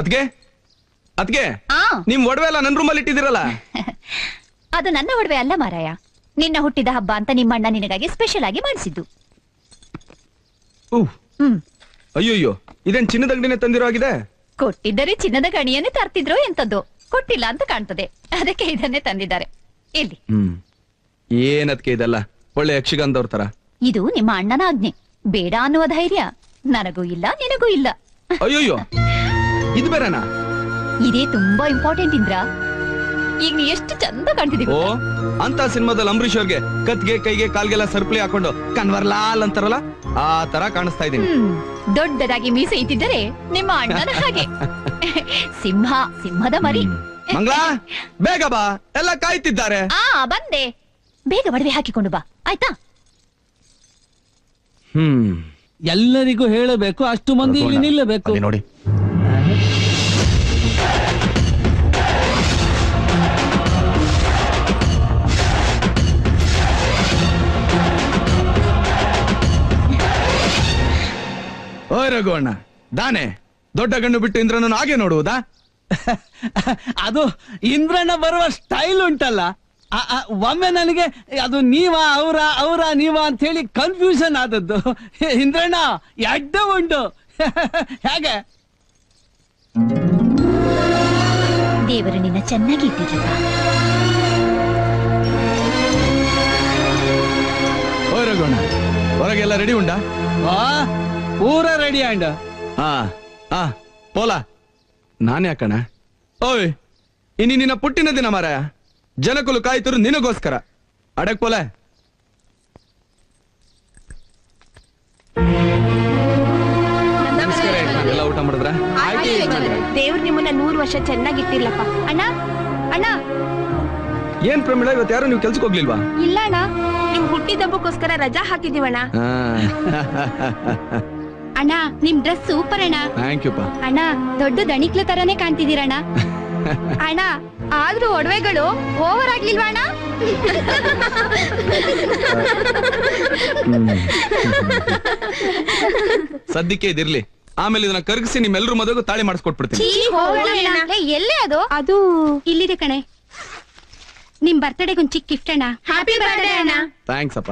ಅದ್ಗೆ ಅದ್ಗೆ ಆ ನಿಮ್ ಒಡವೆ ಎಲ್ಲ ನನ್ ರೂಮಲ್ಲಿ ಇಟ್ಟಿದಿರಲ್ಲ. ಅದು ನನ್ನ ಒಡವೆ ಅಲ್ಲ ಮಾರಾಯ, ನಿನ್ನ ಹುಟ್ಟಿದ ಹಬ್ಬ ಅಂತ ನಿಮ್ಮಣ್ಣ ನಿನಗಾಗಿ ಸ್ಪೆಷಲ್ ಆಗಿ ಮಾಡಿಸಿದ್ದು. ಅಯ್ಯೋಯ್ಯೋ, ಇದೇನ್ ಚಿನ್ನದ ಅಂಗಡಿನೇ ತಂದಿರೋ ಆಗಿದೆ. ಕೊಟ್ಟಿದ್ದರೆ ಚಿನ್ನದ ಗಣಿಯನ್ನೇ ತರ್ತಿದ್ರೋ ಎಂತದ್ದು, ಕೊಟ್ಟಿಲ್ಲ ಅಂತ ಕಾಣ್ತದೆ, ಅದಕ್ಕೆ ಇದನ್ನೇ ತಂದಿದ್ದಾರೆ. ಇಲ್ಲಿ ಏನದ್ಕೆ ಇದೆಲ್ಲ ಒಳ್ಳೆ ಯಕ್ಷಗಾನದವ್ರ ತರ. ಇದು ನಿಮ್ಮ ಅಣ್ಣನ ಆಜ್ಞೆ, ಬೇಡ ಅನ್ನುವ ಧೈರ್ಯ ನನಗೂ ಇಲ್ಲ ನಿನಗೂ ಇಲ್ಲ. ಅಯ್ಯೋಯ್ಯೋ, ಇದು ಬೇರೆನಾ? ಇದೇ ತುಂಬಾ ಇಂಪಾರ್ಟೆಂಟ್ ಇಂದ್ರ. ಈಗ ನೀ ಎಷ್ಟು ಚಂದ ಕಾಣ್ತಿದೀವಿ. ಓ, ಅಂತ ಸಿನಿಮಾದಲ್ಲಿ ಅಂಬರೀಶ್ ಅವ್ರಿಗೆ ಕತ್ಗೆ ಕೈಗೆ ಕಾಲ್ಗೆಲ್ಲ ಸರ್ಪ್ಲಿ ಹಾಕೊಂಡು ಕನ್ವರ್ಲಾಲ್ ಅಂತಾರಲ್ಲ, ಆ ತರ ಕಾಣಿಸ್ತಾ ಇದೀನಿ. ದೊಡ್ಡದಾಗಿ ಮೀಸೆ ಇಟ್ಟಿದ್ದರೆ ನಿಮ್ಮ ಅಣ್ಣನ ಹಾಗೆ. ಸಿಂಹದ ಮರಿ. ಮಂಗ್ಲಾ, ಬೇಗ ಬಾ, ಎಲ್ಲ ಕಾಯ್ತಿದ್ದಾರೆ. ಬಂದೆ, ಬೇಗ ಒಡವೆ ಹಾಕಿಕೊಂಡು ಬಾ ಆಯ್ತಾ. ಎಲ್ಲರಿಗೂ ಹೇಳಬೇಕು, ಅಷ್ಟು ಮಂದಿ ಇಲ್ಲಿ ನಿಲ್ಲಬೇಕು ನೋಡಿ. ಓಯ್ ರಘುವಣ್ಣ, ದಾನೆ ದೊಡ್ಡ ಗಣ್ಣು ಬಿಟ್ಟು ಇಂದ್ರನನ್ನು ಹಾಗೆ ನೋಡುವುದಾ? ಅದು ಇಂದ್ರನ ಬರುವ ಸ್ಟೈಲ್ ಉಂಟಲ್ಲ, ಒಮ್ಮೆ ನನಗೆ ಅದು ನೀವ ಅವರ ನೀವ ಅಂತ ಹೇಳಿ ಕನ್ಫ್ಯೂಷನ್ ಆದದ್ದು. ಇಂದ್ರಣ್ಣ ಎಡ್ಡ ಉಂಟು ಹೇಗೆ? ದೇವರು ನಿನ್ನ ಚೆನ್ನಾಗಿ ಇಟ್ಟಿರಲ್ಲ. ಓಯ್ ರಘುವಣ್ಣ, ಹೊರಗೆಲ್ಲ ರೆಡಿ ಉಂಟಾ? ಪೂರ ರೆಡಿ ಅಂಡ. ಪೋಲ ನಾನೇ ಯಾಕಣ? ಓಯ್, ಇನ್ನು ನಿನ್ನ ಪುಟ್ಟಿನ ದಿನ ಮಾರಾಯ, ಜನಕುಲು ಕಾಯ್ತರು ನಿನಗೋಸ್ಕರ. ಅಡಕ್ ಪೋಲೆ. ಎಲ್ಲ ಊಟ ಮಾಡಿದ್ರ? ದೇವ್ರು ನಿಮ್ಮನ್ನ 100 ವರ್ಷ ಚೆನ್ನಾಗಿಟ್ಟಿರ್ಲಪ್ಪ. ಅಣ್ಣ ಅಣ್ಣ. ಏನ್ ಪ್ರಮಿಳ, ಇವತ್ತು ಯಾರು ನೀವು ಕೆಲ್ಸಕ್ಕೆ ಹೋಗ್ಲಿಲ್ವಾ? ಇಲ್ಲ ಅಣ್ಣ, ನಿಮ್ ಹುಟ್ಟಿದಬ್ಬಕ್ಕೋಸ್ಕರ ರಜಾ ಹಾಕಿದೀವಣ್ಣ. ಅಣ್ಣ ನಿಮ್ ಡ್ರೆಸ್ ಸೂಪರ್ ಅಣ್ಣ. ಥ್ಯಾಂಕ್ ಯು ಪಾ. ಅಣ್ಣ ದೊಡ್ಡ ದಣಿಕ್ಲ ತರಾನೇ ಕಾಣ್ತಿದ್ದೀರಣ್ಣ. ಅಣ್ಣ ಆದ್ರೂ ಒಡವೆಗಳು ಓವರ್ ಆಗ್ಲಿಲ್ವಾ ಅಣ್ಣ? ಸದ್ಯಕ್ಕೆ ಇದಿರ್ಲಿ, ಆಮೇಲೆ ಇದನ್ನ ಕರ್ಗಿಸಿ ನಿಮ್ಮೆಲ್ಲರೂ ಮದುವೆಗೂ ತಾಳಿ ಮಾಡಿಸ್ಕೊಟ್ಬಿಡ್ತೀನಿ. ಎಲ್ಲೇ ಅದು? ಅದು ಇಲ್ಲಿದೆ ಕಣೆ, ನಿಮ್ ಬರ್ತಡೆಗೆ ಒಂದ್ ಚಿಕ್ಕ ಗಿಫ್ಟ್ ಅಣ್ಣ. ಹ್ಯಾಪಿ ಬರ್ತ್ಡೇ ಅಣ್ಣ. ಥ್ಯಾಂಕ್ಸ್ ಅಪ್ಪ.